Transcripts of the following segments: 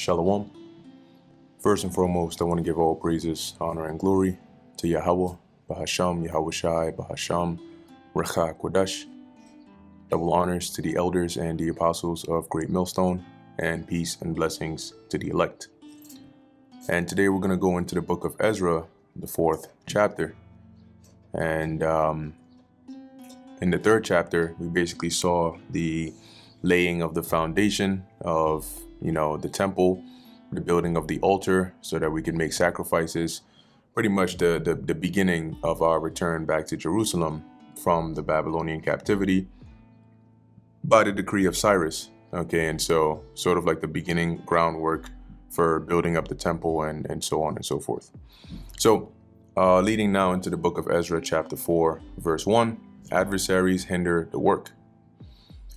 Shalom. First and foremost, I want to give all praises, honor, and glory to Yahweh, Bahasham, Yahweh Shai, Bahasham, Recha Kodesh. Double honors to the elders and the apostles of Great Millstone, and peace and blessings to the elect. And today we're going to go into the book of Ezra, the 4th chapter. And in the 3rd chapter, we basically saw the laying of the foundation of, the temple, the building of the altar so that we can make sacrifices, pretty much the beginning of our return back to Jerusalem from the Babylonian captivity by the decree of Cyrus. Okay, and so sort of like the beginning groundwork for building up the temple and so on and so forth. So leading now into the book of Ezra, chapter 4, verse 1, adversaries hinder the work.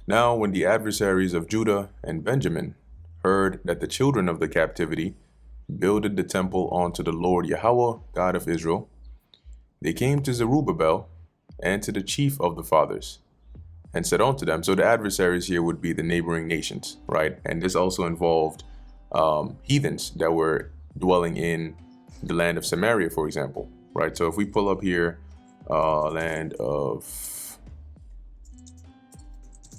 Now, when the adversaries of Judah and Benjamin heard that the children of the captivity builded the temple unto the Lord Yahweh, God of Israel, they came to Zerubbabel and to the chief of the fathers, and said unto them, so the adversaries here would be the neighboring nations, right? And this also involved heathens that were dwelling in the land of Samaria, for example, right? So if we pull up here, land of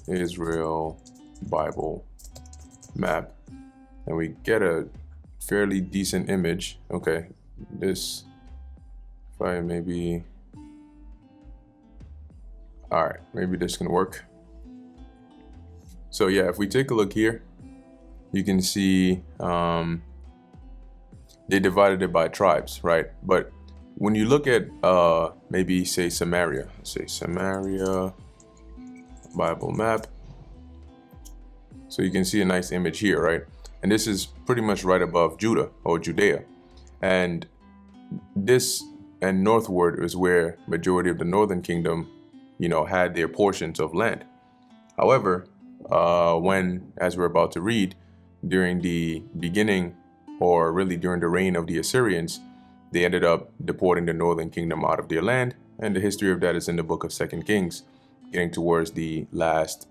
Israel Bible map, and we get a fairly decent image. Okay, this, if I maybe, all right, maybe this can work. So yeah, if we take a look here, you can see they divided it by tribes, right? But when you look at maybe say Samaria, Bible map, so you can see a nice image here, right? And this is pretty much right above Judah or Judea, and this and northward is where majority of the northern kingdom had their portions of land. However, when, as we're about to read, during the beginning, or really during the reign of the Assyrians, they ended up deporting the northern kingdom out of their land, and the history of that is in the book of 2nd Kings, getting towards the last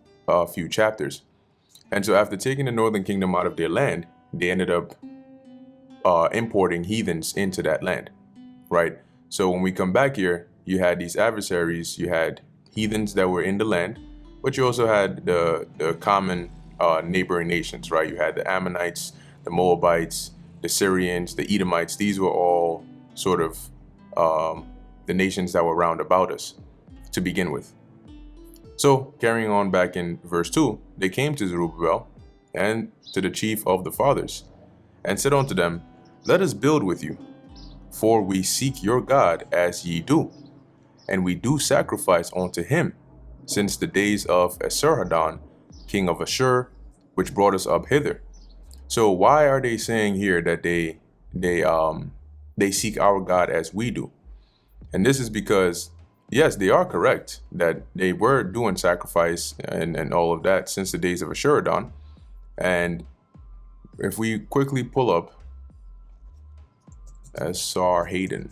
few chapters. And so after taking the northern kingdom out of their land, they ended up importing heathens into that land, right? So when we come back here, you had these adversaries, you had heathens that were in the land, but you also had the common neighboring nations, right? You had the Ammonites, the Moabites, the Syrians, the Edomites. These were all sort of the nations that were round about us to begin with. So carrying on back in verse 2, they came to Zerubbabel and to the chief of the fathers, and said unto them, let us build with you, for we seek your God as ye do, and we do sacrifice unto him since the days of Esarhaddon, king of Ashur, which brought us up hither. So why are they saying here that they seek our God as we do? And this is because, yes, they are correct that they were doing sacrifice and all of that since the days of Esarhaddon. And if we quickly pull up Esarhaddon,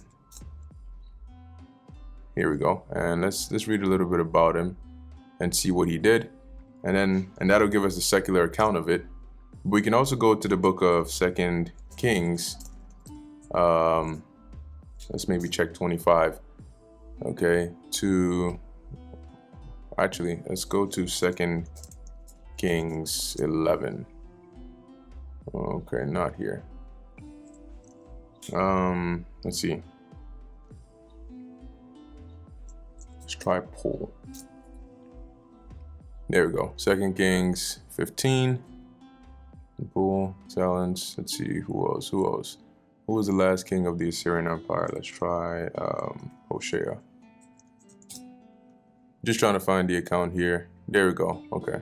here we go, and let's read a little bit about him and see what he did, and that'll give us a secular account of it. We can also go to the book of 2nd Kings. Let's maybe check 25. Okay, let's go to 2nd Kings 11. Okay, not here. Let's see. Let's try pull. There we go. 2nd Kings 15. Pull, talents. Let's see who else. Who was the last king of the Assyrian Empire? Let's try Hoshea. Just trying to find the account here. There we go. Okay.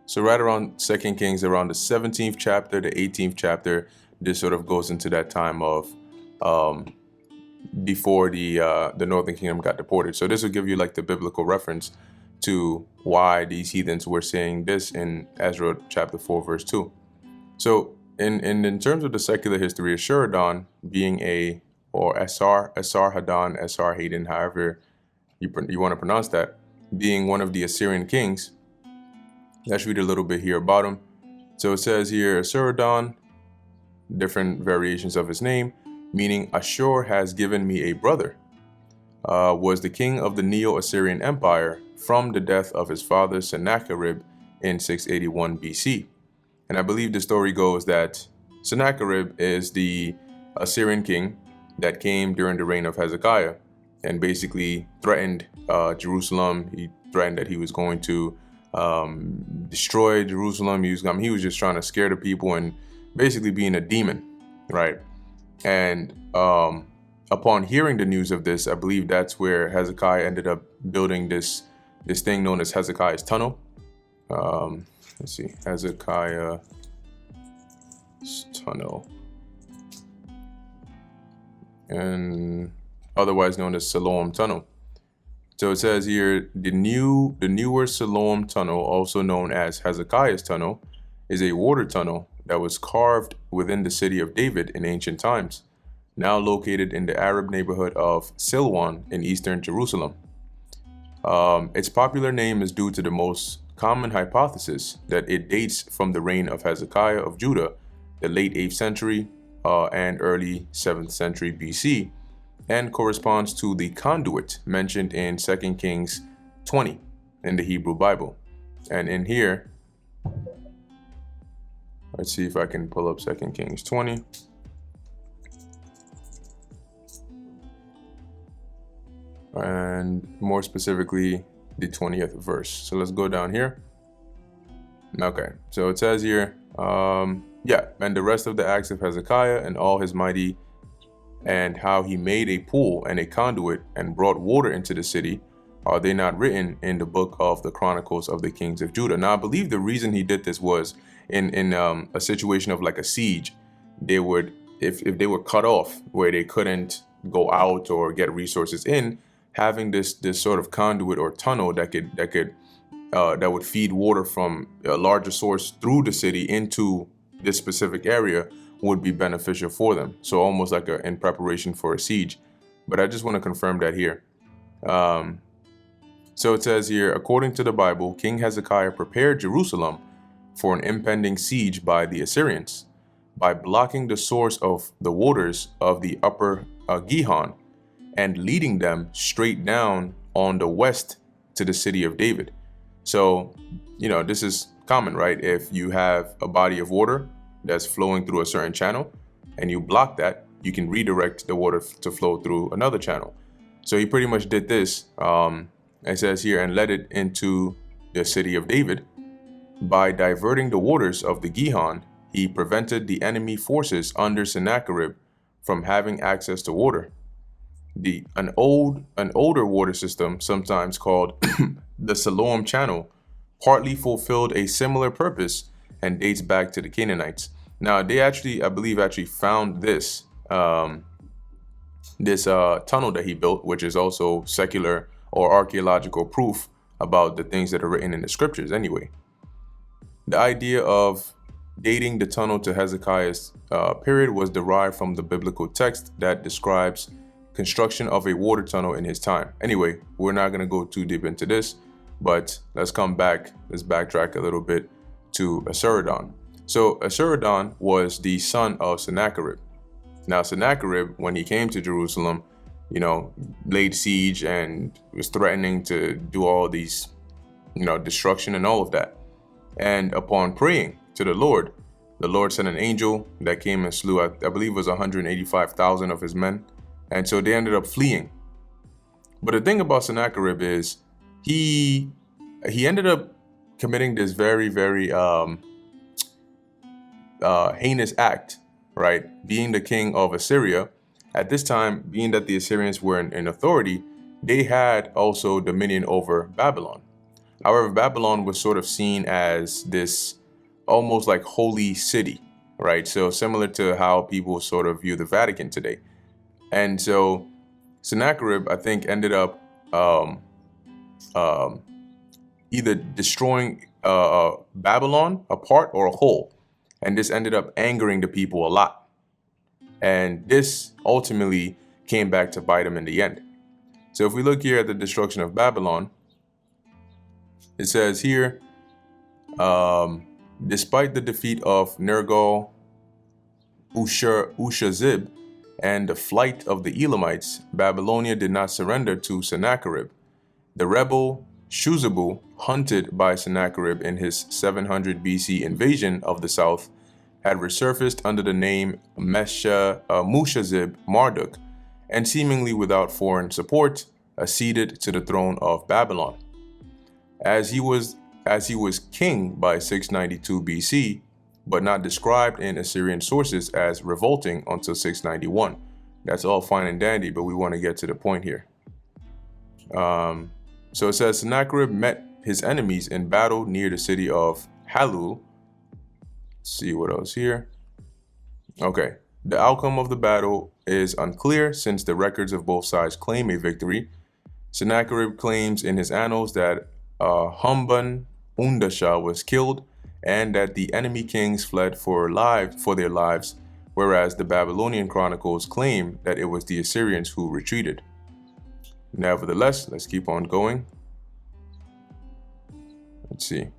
So right around 2nd Kings, around the 17th chapter, the 18th chapter, this sort of goes into that time of before the northern kingdom got deported. So this will give you like the biblical reference to why these heathens were saying this in Ezra chapter 4, verse 2. So in terms of the secular history, Esarhaddon being Esarhaddon, however you want to pronounce that, being one of the Assyrian kings. Let's read a little bit here about him. So it says here, Esarhaddon different variations of his name, meaning Ashur has given me a brother, was the king of the Neo-Assyrian Empire from the death of his father Sennacherib in 681 BC. And I believe the story goes that Sennacherib is the Assyrian king that came during the reign of Hezekiah and basically threatened Jerusalem. He threatened that he was going to destroy Jerusalem. He was just trying to scare the people and basically being a demon, right? And upon hearing the news of this, I believe that's where Hezekiah ended up building this thing known as Hezekiah's tunnel. Let's see, Hezekiah's tunnel, and otherwise known as Siloam Tunnel. So it says here, the newer Siloam Tunnel, also known as Hezekiah's Tunnel, is a water tunnel that was carved within the city of David in ancient times, now located in the Arab neighborhood of Silwan in eastern Jerusalem. Its popular name is due to the most common hypothesis that it dates from the reign of Hezekiah of Judah, the late 8th century and early 7th century BC, and corresponds to the conduit mentioned in 2 Kings 20 in the Hebrew Bible. And in here, let's see if I can pull up 2 Kings 20. And more specifically, the 20th verse. So let's go down here. Okay, so it says here, and the rest of the acts of Hezekiah and all his mighty, and how he made a pool and a conduit and brought water into the city, are they not written in the book of the Chronicles of the Kings of Judah? Now, I believe the reason he did this was in a situation of like a siege. They would, if they were cut off where they couldn't go out or get resources in, having this sort of conduit or tunnel that would feed water from a larger source through the city into this specific area would be beneficial for them. So almost like in preparation for a siege. But I just want to confirm that here. So it says here, according to the Bible, King Hezekiah prepared Jerusalem for an impending siege by the Assyrians by blocking the source of the waters of the upper Gihon and leading them straight down on the west to the city of David. So, this is common, right? If you have a body of water that's flowing through a certain channel and you block that, you can redirect the water to flow through another channel. So he pretty much did this. It says here, and led it into the city of David. By diverting the waters of the Gihon, he prevented the enemy forces under Sennacherib from having access to water. An older water system, sometimes called the Siloam Channel, partly fulfilled a similar purpose and dates back to the Canaanites. Now, they I believe, found this tunnel that he built, which is also secular or archaeological proof about the things that are written in the scriptures anyway. The idea of dating the tunnel to Hezekiah's period was derived from the biblical text that describes construction of a water tunnel in his time. Anyway, we're not going to go too deep into this, but let's backtrack a little bit to Esarhaddon. So Esarhaddon was the son of Sennacherib. Now Sennacherib, when he came to Jerusalem, laid siege and was threatening to do all these, destruction and all of that. And upon praying to the Lord sent an angel that came and slew, I believe it was 185,000 of his men. And so they ended up fleeing. But the thing about Sennacherib is he ended up committing this very, very heinous act, right? Being the king of Assyria. At this time, being that the Assyrians were in authority, they had also dominion over Babylon. However, Babylon was sort of seen as this almost like holy city, right? So similar to how people sort of view the Vatican today. And so Sennacherib, I think, ended up either destroying Babylon, a part or a whole. And this ended up angering the people a lot. And this ultimately came back to bite him in the end. So if we look here at the destruction of Babylon, it says here, despite the defeat of Nergal, Ushazib and the flight of the Elamites, Babylonia did not surrender to Sennacherib. The rebel Shuzabu, hunted by Sennacherib in his 700 BC invasion of the south, had resurfaced under the name Mushazib Marduk, and seemingly without foreign support, acceded to the throne of Babylon. As he was king by 692 BC, but not described in Assyrian sources as revolting until 691. That's all fine and dandy, but we want to get to the point here. So it says Sennacherib met his enemies in battle near the city of Halul. Let's see what else here. Okay, the outcome of the battle is unclear since the records of both sides claim a victory. Sennacherib claims in his annals that Humban Undasha was killed and that the enemy kings fled for their lives, whereas the Babylonian chronicles claim that it was the Assyrians who retreated. Nevertheless, let's keep on going. Let's see.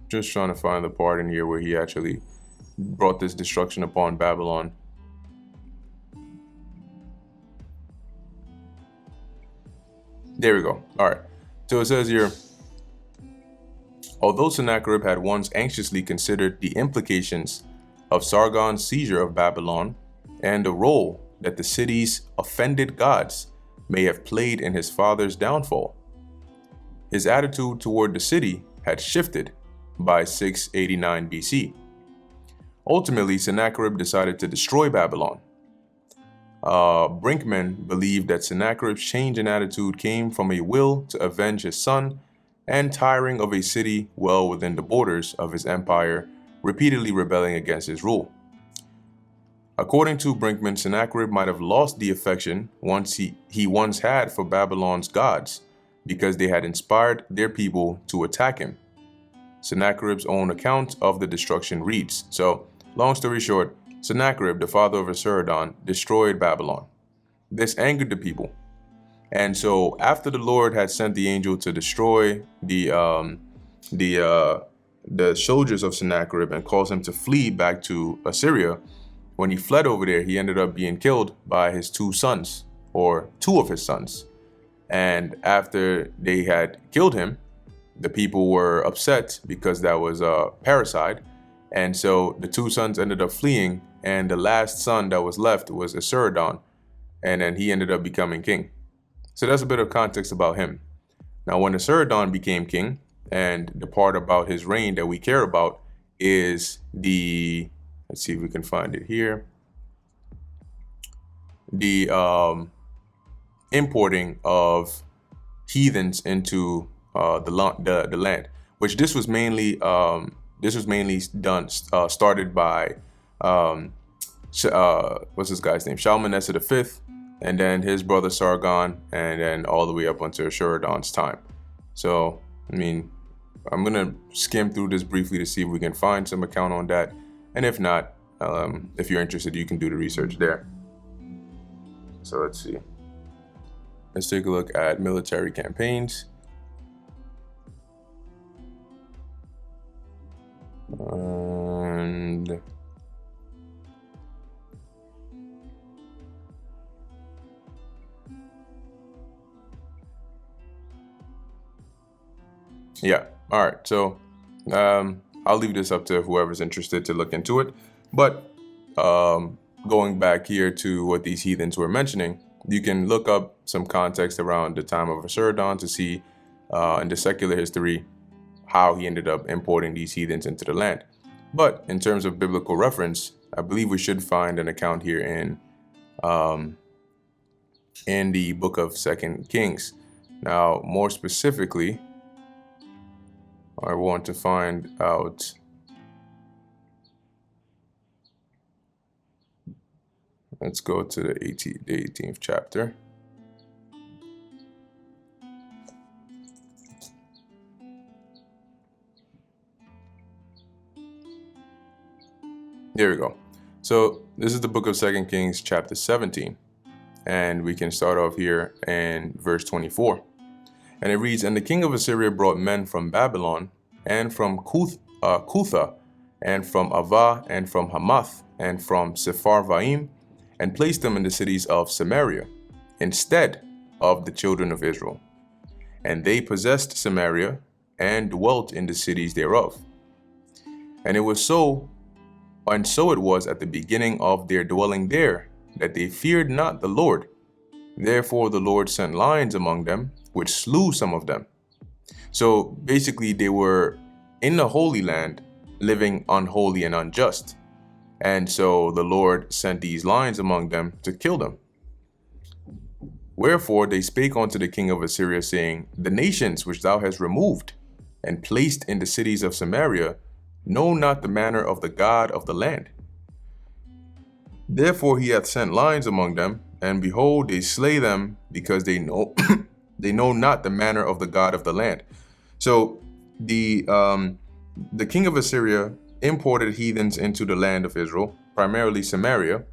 Just trying to find the part in here where he actually brought this destruction upon Babylon. There we go. All right. So it says here, although Sennacherib had once anxiously considered the implications of Sargon's seizure of Babylon and the role that the city's offended gods may have played in his father's downfall, his attitude toward the city had shifted by 689 BC. Ultimately, Sennacherib decided to destroy Babylon. Brinkman believed that Sennacherib's change in attitude came from a will to avenge his son and tiring of a city well within the borders of his empire, repeatedly rebelling against his rule. According to Brinkman, Sennacherib might have lost the affection he once had for Babylon's gods because they had inspired their people to attack him. Sennacherib's own account of the destruction reads, so long story short, Sennacherib, the father of Esarhaddon, destroyed Babylon. This angered the people. And so after the Lord had sent the angel to destroy the soldiers of Sennacherib and caused him to flee back to Assyria, when he fled over there, he ended up being killed by his two sons, or two of his sons. And after they had killed him, the people were upset because that was parricide. And so the two sons ended up fleeing, and the last son that was left was Esarhaddon, and then he ended up becoming king. So that's a bit of context about him. Now, when Esarhaddon became king, and the part about his reign that we care about is the, let's see if we can find it here, the importing of heathens into the land, which this was mainly started by what's this guy's name, Shalmaneser V, and then his brother Sargon, and then all the way up until Esarhaddon's time. So I mean, I'm gonna skim through this briefly to see if we can find some account on that, and if not, if you're interested, you can do the research there. So let's see. Let's take a look at military campaigns. And yeah, all right. So I'll leave this up to whoever's interested to look into it. But going back here to what these heathens were mentioning, you can look up some context around the time of Esarhaddon to see in the secular history how he ended up importing these heathens into the land. But in terms of biblical reference, I believe we should find an account here in the book of 2 Kings. Now, more specifically, I want to find out let's go to the 18th chapter. There we go. So this is the book of 2 Kings chapter 17, and we can start off here in verse 24. And it reads, "And the king of Assyria brought men from Babylon, and from Cutha, and from Ava, and from Hamath, and from Sepharvaim, and placed them in the cities of Samaria, instead of the children of Israel. And they possessed Samaria, and dwelt in the cities thereof. And it was so, and so it was at the beginning of their dwelling there, that they feared not the Lord. Therefore the Lord sent lions among them, which slew some of them." So basically they were in the Holy Land, living unholy and unjust. And so the Lord sent these lions among them to kill them. "Wherefore they spake unto the king of Assyria, saying, The nations which thou hast removed, and placed in the cities of Samaria, know not the manner of the God of the land. Therefore he hath sent lions among them, and behold, they slay them, because they know they know not the manner of the God of the land." So the king of Assyria imported heathens into the land of Israel, primarily Samaria.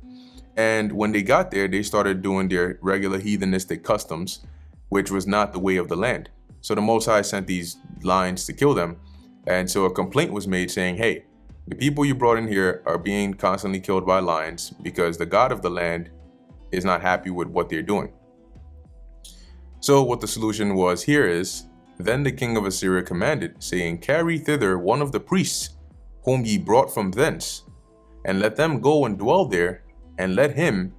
And when they got there, they started doing their regular heathenistic customs, which was not the way of the land. So the Most High sent these lions to kill them. And so a complaint was made saying, hey, the people you brought in here are being constantly killed by lions because the God of the land is not happy with what they're doing. So what the solution was here is, then the king of Assyria commanded, saying, Carry thither one of the priests whom ye brought from thence, and let them go and dwell there, and let him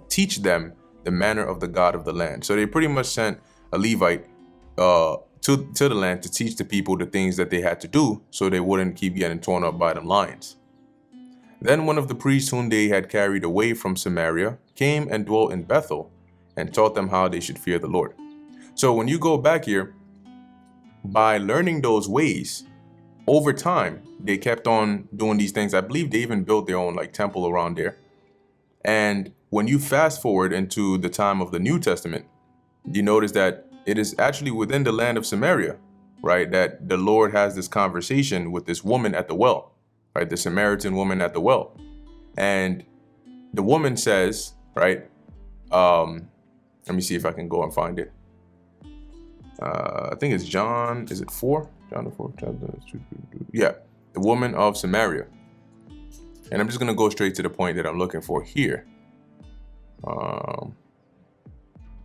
teach them the manner of the God of the land. So they pretty much sent a Levite to the land to teach the people the things that they had to do so they wouldn't keep getting torn up by them lions. Then one of the priests whom they had carried away from Samaria came and dwelt in Bethel and taught them how they should fear the Lord. So when you go back here, by learning those ways, over time, they kept on doing these things. I believe they even built their own temple around there. And when you fast forward into the time of the New Testament, you notice that it is actually within the land of Samaria, right, that the Lord has this conversation with this woman at the well, right, the Samaritan woman at the well. And the woman says, right, let me see if I can go and find it. I think it's John, is it 4? John the 4th chapter. Yeah, the woman of Samaria. And I'm just going to go straight to the point that I'm looking for here. All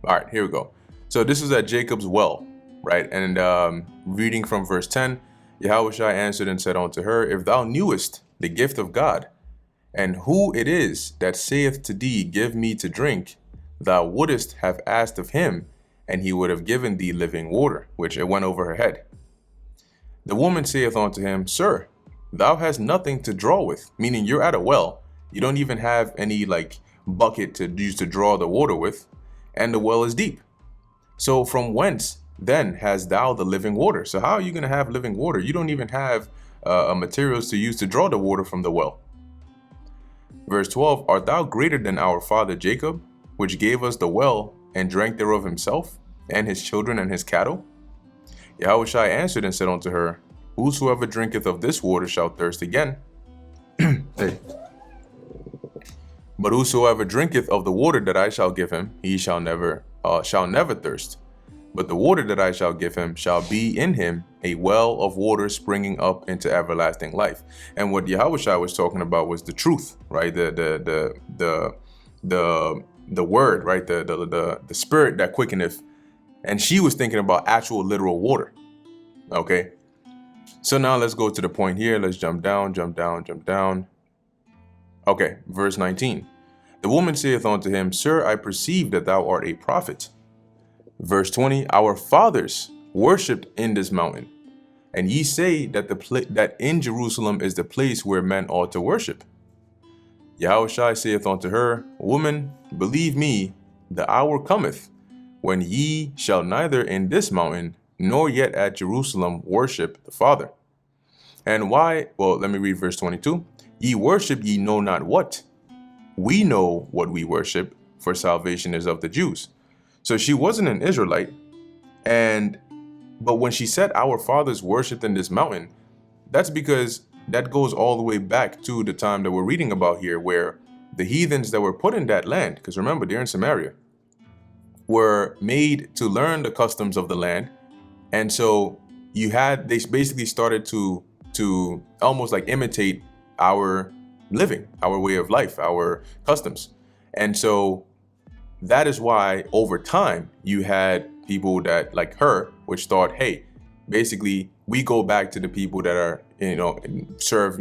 right, here we go. So this is at Jacob's well, right? And reading from verse 10, Yahushua answered and said unto her, If thou knewest the gift of God, and who it is that saith to thee, Give me to drink, thou wouldest have asked of him, and he would have given thee living water, which it went over her head. The woman saith unto him, Sir, thou hast nothing to draw with, meaning you're at a well. You don't even have any bucket to use to draw the water with, and the well is deep. So from whence then hast thou the living water? So how are you going to have living water? You don't even have materials to use to draw the water from the well. Verse 12, Art thou greater than our father Jacob, which gave us the well and drank thereof himself, and his children and his cattle? Yahushua answered and said unto her, Whosoever drinketh of this water shall thirst again. Hey. But whosoever drinketh of the water that I shall give him, he shall never thirst. But the water that I shall give him shall be in him a well of water springing up into everlasting life. And what Yahushua was talking about was the truth, right? The word, right? The spirit that quickeneth. And she was thinking about actual literal water. Okay. So now let's go to the point here. Let's jump down. Okay, verse 19. The woman saith unto him, Sir, I perceive that thou art a prophet. Verse 20. Our fathers worshipped in this mountain, and ye say that that in Jerusalem is the place where men ought to worship. Yahushua saith unto her, Woman, believe me, the hour cometh, when ye shall neither in this mountain nor yet at Jerusalem worship the Father. And why? Well, let me read verse 22. Ye worship ye know not what. We know what we worship, for salvation is of the Jews. So she wasn't an Israelite. But when she said our fathers worshipped in this mountain, that's because that goes all the way back to the time that we're reading about here, where the heathens that were put in that land, because remember, they're in Samaria, were made to learn the customs of the land. And so they basically started to almost like imitate our living, our way of life, our customs. And so that is why over time you had people that like her, which thought, hey, basically we go back to the people that are, serve,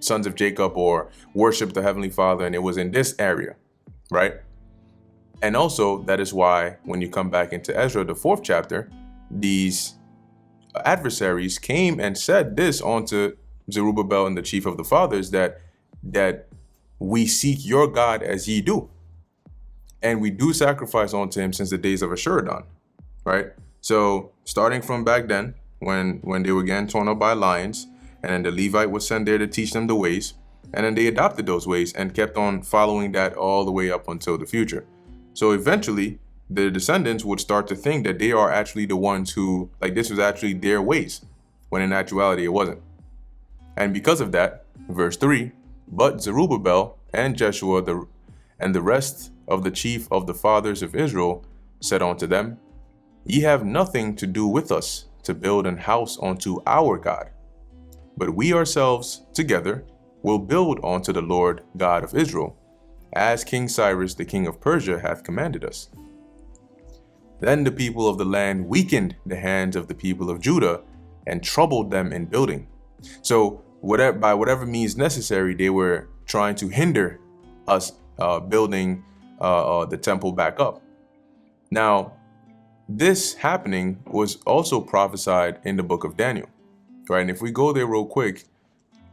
sons of Jacob or worship the Heavenly Father. And it was in this area, right? And also that is why when you come back into Ezra, the 4th chapter, these adversaries came and said this onto Zerubbabel and the chief of the fathers, that we seek your God as ye do. And we do sacrifice unto him since the days of Ashuridon, right? So starting from back then, when they were getting torn up by lions, and then the Levite was sent there to teach them the ways, and then they adopted those ways and kept on following that all the way up until the future. So eventually, the descendants would start to think that they are actually the ones who, like, this was actually their ways, when in actuality it wasn't. And because of that, verse 3, but Zerubbabel and Jeshua and the rest of the chief of the fathers of Israel said unto them, ye have nothing to do with us to build an house unto our God, but we ourselves together will build unto the Lord God of Israel, as King Cyrus the king of Persia hath commanded us. Then the people of the land weakened the hands of the people of Judah and troubled them in building. So by whatever means necessary, they were trying to hinder us building the temple back up. Now, this happening was also prophesied in the book of Daniel, right? And if we go there real quick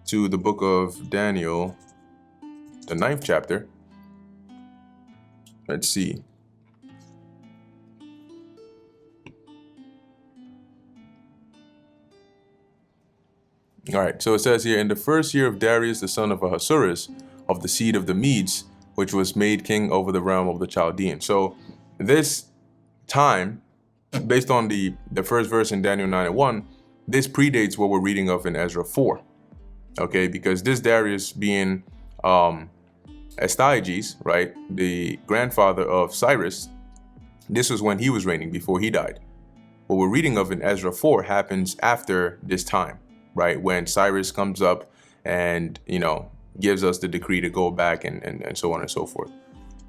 to the book of Daniel, the 9th chapter, let's see. All right, so it says here, in the first year of Darius, the son of Ahasuerus, of the seed of the Medes, which was made king over the realm of the Chaldeans. So this time, based on the first verse in Daniel 9:1, this predates what we're reading of in Ezra 4. Okay, because this Darius being Astyages, right, the grandfather of Cyrus, this was when he was reigning, before he died. What we're reading of in Ezra 4 happens after this time, right, when Cyrus comes up and, gives us the decree to go back and so on and so forth.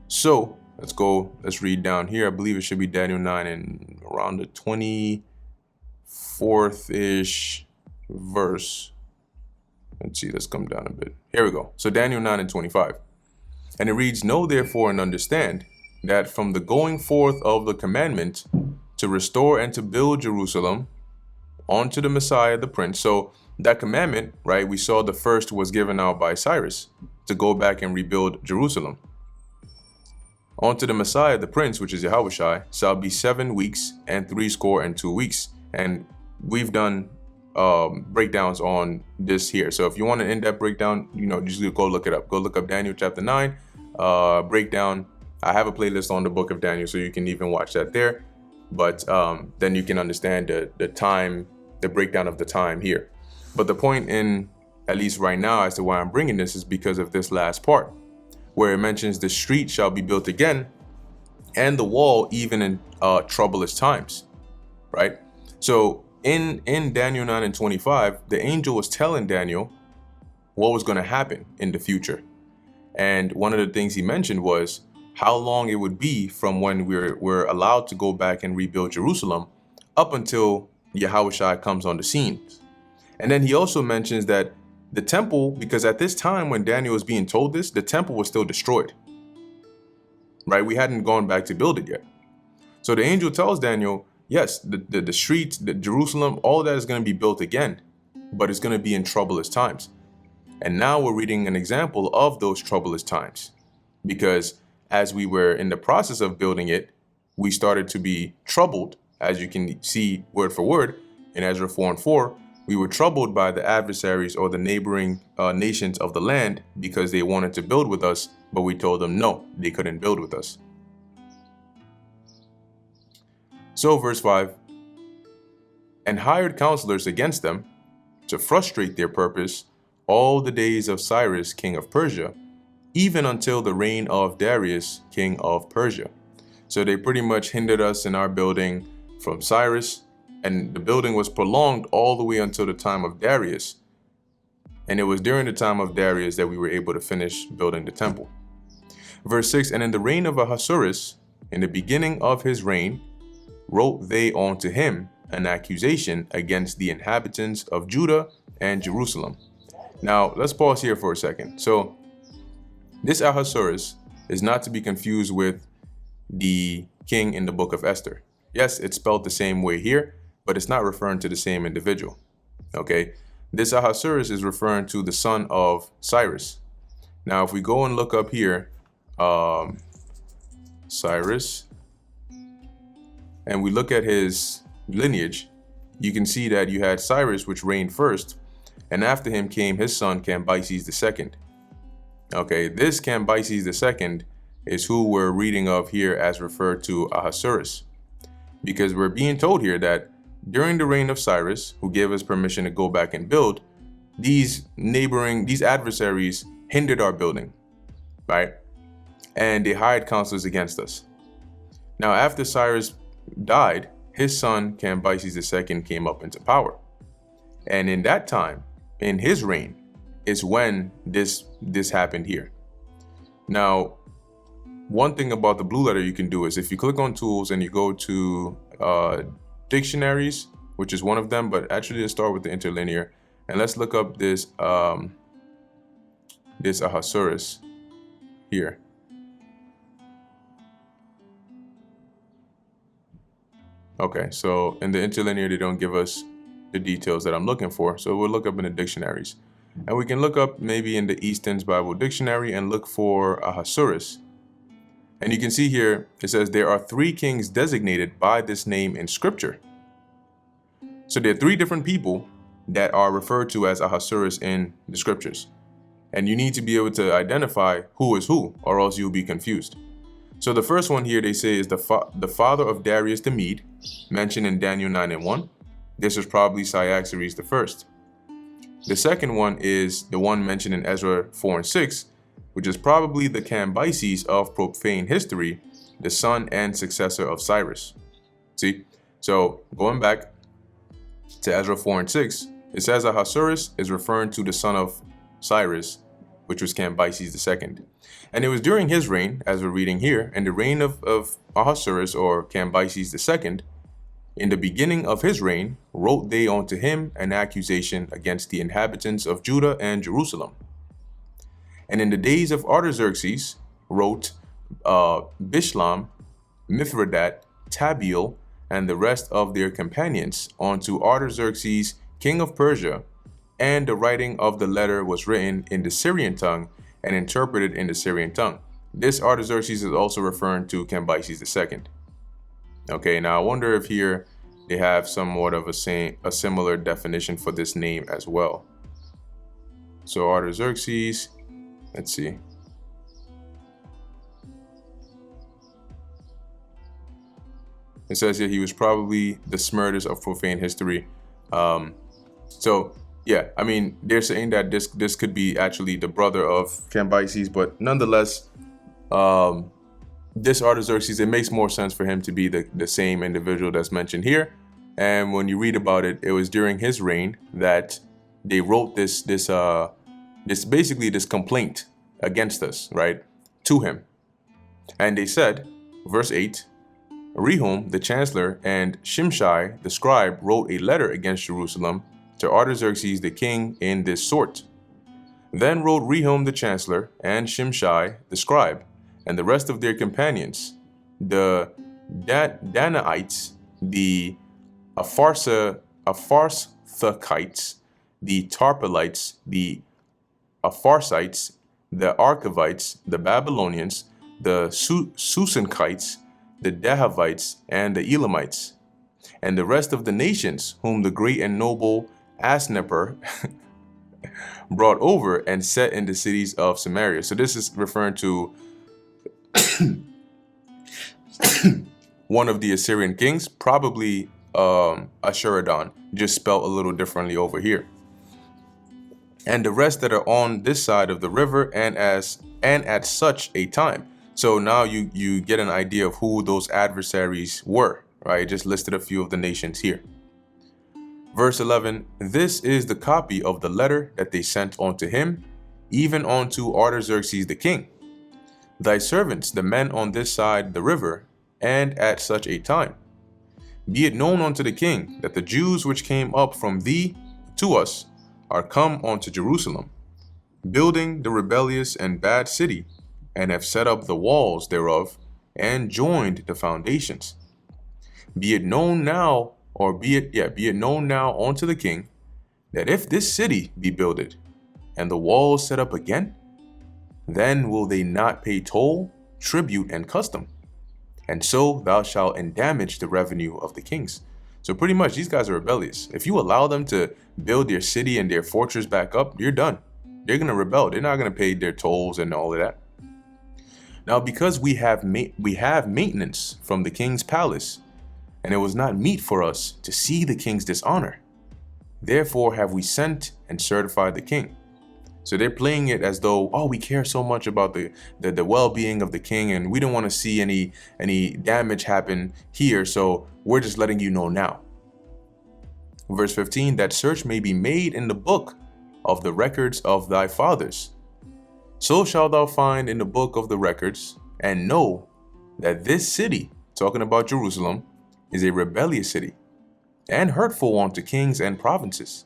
So let's read down here. I believe it should be Daniel 9 and around the 24th-ish verse. Let's see, let's come down a bit. Here we go. So Daniel 9 and 25. And it reads, know therefore and understand that from the going forth of the commandment to restore and to build Jerusalem onto the Messiah, the Prince. So that commandment, right, we saw the first was given out by Cyrus to go back and rebuild Jerusalem. Onto the Messiah, the Prince, which is Yahushua, shall be 7 weeks and 62 weeks. And we've done breakdowns on this here. So if you want an in-depth breakdown, just go look it up. Go look up Daniel chapter 9 breakdown. I have a playlist on the book of Daniel, so you can even watch that there. But then you can understand the time, the breakdown of the time here. But the point at least right now, as to why I'm bringing this, is because of this last part, where it mentions the street shall be built again, and the wall even in troublous times, right? So in Daniel 9 and 25, the angel was telling Daniel what was going to happen in the future. And one of the things he mentioned was how long it would be from when we're allowed to go back and rebuild Jerusalem up until Yahushua comes on the scene. And then he also mentions that the temple, because at this time when Daniel was being told this, the temple was still destroyed, right? We hadn't gone back to build it yet. So the angel tells Daniel, yes, the streets, the Jerusalem, all of that is going to be built again, but it's going to be in troublous times. And now we're reading an example of those troublous times, because as we were in the process of building it, we started to be troubled, as you can see word for word in Ezra 4 and 4. We were troubled by the adversaries or the neighboring nations of the land, because they wanted to build with us, but we told them no, they couldn't build with us. So verse 5, and hired counselors against them to frustrate their purpose all the days of Cyrus, king of Persia, even until the reign of Darius, king of Persia. So they pretty much hindered us in our building from Cyrus, and the building was prolonged all the way until the time of Darius. And it was during the time of Darius that we were able to finish building the temple. Verse 6, and in the reign of Ahasuerus, in the beginning of his reign, wrote they unto him an accusation against the inhabitants of Judah and Jerusalem. Now, let's pause here for a second. So, this Ahasuerus is not to be confused with the king in the book of Esther. Yes, it's spelled the same way here, but it's not referring to the same individual. Okay, this Ahasuerus is referring to the son of Cyrus. Now, if we go and look up here, Cyrus, and we look at his lineage, you can see that you had Cyrus, which reigned first, and after him came his son Cambyses II. Okay, this Cambyses II is who we're reading of here as referred to Ahasuerus, because we're being told here that during the reign of Cyrus, who gave us permission to go back and build, these adversaries hindered our building, right? And they hired counselors against us. Now, after Cyrus died, his son Cambyses II came up into power. And in that time, in his reign, is when this happened here. Now, one thing about the blue letter you can do is if you click on tools and you go to dictionaries, which is one of them, but actually let's start with the interlinear, and let's look up this Ahasuerus here. Okay, so in the interlinear, they don't give us the details that I'm looking for. So we'll look up in the dictionaries. And we can look up maybe in the Easton's Bible Dictionary and look for Ahasuerus. And you can see here, it says there are 3 kings designated by this name in scripture. So there are 3 different people that are referred to as Ahasuerus in the scriptures. And you need to be able to identify who is who, or else you'll be confused. So the first one here they say is the father of Darius the Mede, mentioned in Daniel 9:1. This was probably Cyaxares I. The second one is the one mentioned in Ezra 4:6, which is probably the Cambyses of profane history, the son and successor of Cyrus. See, so going back to Ezra 4:6, it says Ahasuerus is referring to the son of Cyrus, which was Cambyses II. And it was during his reign, as we're reading here, in the reign of Ahasuerus or Cambyses II, in the beginning of his reign, wrote they unto him an accusation against the inhabitants of Judah and Jerusalem. And in the days of Artaxerxes, wrote Bishlam, Mithridat, Tabeel, and the rest of their companions unto Artaxerxes, king of Persia, and the writing of the letter was written in the Syrian tongue and interpreted in the Syrian tongue. This Artaxerxes is also referring to Cambyses II. Okay, now I wonder if here they have somewhat of a similar definition for this name as well. So Artaxerxes, let's see. It says here he was probably the Smerdis of profane history. So yeah, I mean, they're saying that this could be actually the brother of Cambyses, but nonetheless, this Artaxerxes, it makes more sense for him to be the same individual that's mentioned here. And when you read about it, it was during his reign that they wrote this complaint against us, right, to him. And they said, verse 8, Rehum the chancellor and Shimshai the scribe wrote a letter against Jerusalem to Artaxerxes the king in this sort. Then wrote Rehum the chancellor and Shimshai the scribe and the rest of their companions, the Danaites, the Apharsathites, the Tarpelites, the Apharsites, the Archavites, the Babylonians, the Susankites, the Dahavites, and the Elamites, and the rest of the nations whom the great and noble Asnapper brought over and set in the cities of Samaria. So this is referring to one of the Assyrian kings, probably Ashuradan, just spelled a little differently over here. And the rest that are on this side of the river, and at such a time. So now you get an idea of who those adversaries were, right? Just listed a few of the nations here. Verse 11, this is the copy of the letter that they sent unto him, even unto Artaxerxes the king. Thy servants, the men on this side the river, and at such a time. Be it known unto the king that the Jews which came up from thee to us are come unto Jerusalem, building the rebellious and bad city, and have set up the walls thereof, and joined the foundations. Be it known now, or be it known now unto the king, that if this city be builded, and the walls set up again, then will they not pay toll, tribute, and custom, and so thou shalt endamage the revenue of the kings. So pretty much these guys are rebellious. If you allow them to build their city and their fortress back up, you're done. They're going to rebel. They're not going to pay their tolls and all of that. Now, because we have maintenance from the king's palace, and it was not meet for us to see the king's dishonor, therefore have we sent and certified the king. So they're playing it as though, oh, we care so much about the well-being of the king, and we don't want to see any damage happen here, so we're just letting you know now. Verse 15, that search may be made in the book of the records of thy fathers. So shalt thou find in the book of the records, and know that this city, talking about Jerusalem, is a rebellious city, and hurtful unto kings and provinces,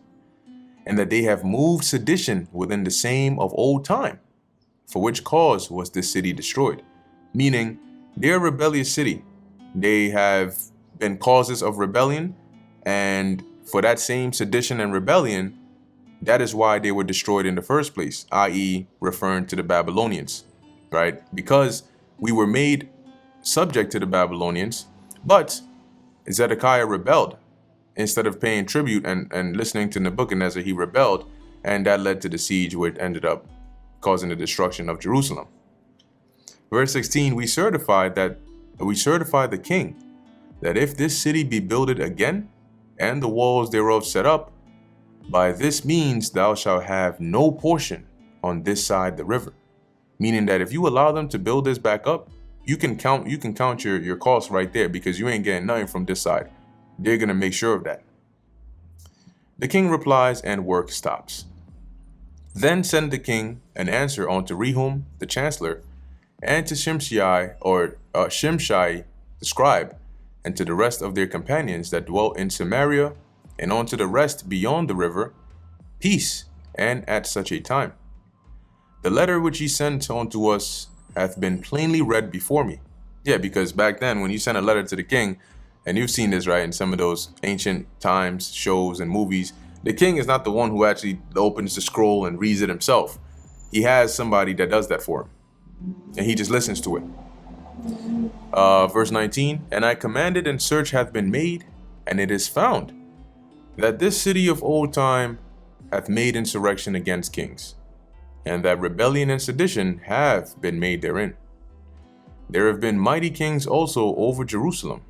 and that they have moved sedition within the same of old time, for which cause was this city destroyed. Meaning, they're a rebellious city. They have been causes of rebellion, and for that same sedition and rebellion, that is why they were destroyed in the first place, i.e. referring to the Babylonians, right? Because we were made subject to the Babylonians, but Zedekiah rebelled. Instead of paying tribute and listening to Nebuchadnezzar, he rebelled, and that led to the siege, which ended up causing the destruction of Jerusalem. Verse 16, we certify the king, that if this city be builded again, and the walls thereof set up, by this means thou shalt have no portion on this side the river. Meaning that if you allow them to build this back up, you can count your costs right there, because you ain't getting nothing from this side. They're going to make sure of that. The king replies, and work stops. Then send the king an answer unto Rehum the chancellor, and to Shimshai the scribe, and to the rest of their companions that dwelt in Samaria, and unto the rest beyond the river, peace, and at such a time. The letter which he sent unto us hath been plainly read before me. Yeah, because back then when you sent a letter to the king, and you've seen this, right, in some of those ancient times, shows and movies, the king is not the one who actually opens the scroll and reads it himself. He has somebody that does that for him, and he just listens to it. Verse 19, and I commanded, and search hath been made, and it is found, that this city of old time hath made insurrection against kings, and that rebellion and sedition have been made therein. There have been mighty kings also over Jerusalem,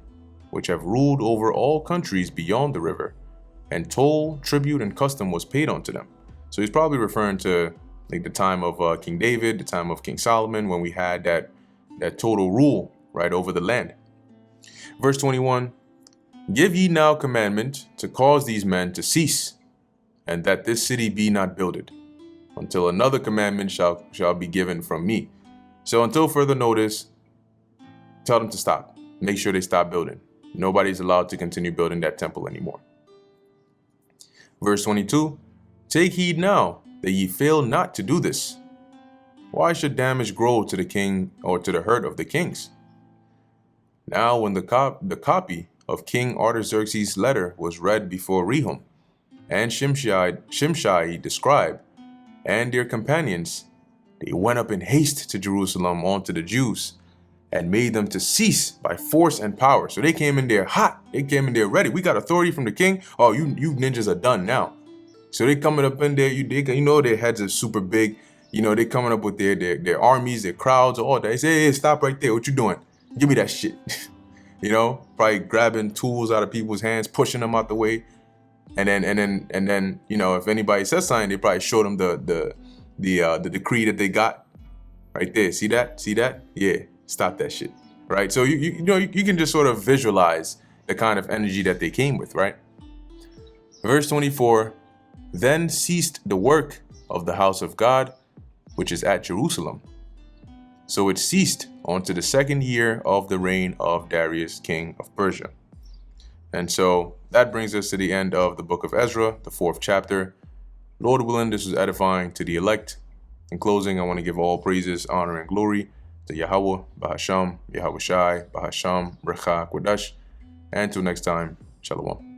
which have ruled over all countries beyond the river, and toll, tribute, and custom was paid unto them. So he's probably referring to like the time of King David, the time of King Solomon, when we had that total rule right over the land. Verse 21, give ye now commandment to cause these men to cease, and that this city be not builded, until another commandment shall be given from me. So until further notice, tell them to stop. Make sure they stop building. Nobody's allowed to continue building that temple anymore. Verse 22, take heed now that ye fail not to do this. Why should damage grow to the king, or to the hurt of the kings? Now when the copy of King Artaxerxes' letter was read before Rehum, and Shimshai the scribe, and their companions, they went up in haste to Jerusalem unto the Jews, and made them to cease by force and power. So they came in there hot. They came in there ready. We got authority from the king. Oh, you ninjas are done now. So they coming up in there. You know their heads are super big. You know, they coming up with their armies, their crowds, all that. They say, hey, stop right there. What you doing? Give me that shit. You know, probably grabbing tools out of people's hands, pushing them out the way. And then, you know, if anybody says something, they probably show them the decree that they got right there. See that? See that? Yeah. Stop that shit, right? So you know you can just sort of visualize the kind of energy that they came with, right? Verse 24, then ceased the work of the house of God, which is at Jerusalem. So it ceased unto the 2nd year of the reign of Darius, king of Persia. And so that brings us to the end of the book of Ezra, the 4th chapter. Lord willing, this was edifying to the elect. In closing, I want to give all praises, honor, and glory to Yahweh, Bahasham, Yahweh Shai, Bahasham, Recha, Kodash. And until next time, Shalom.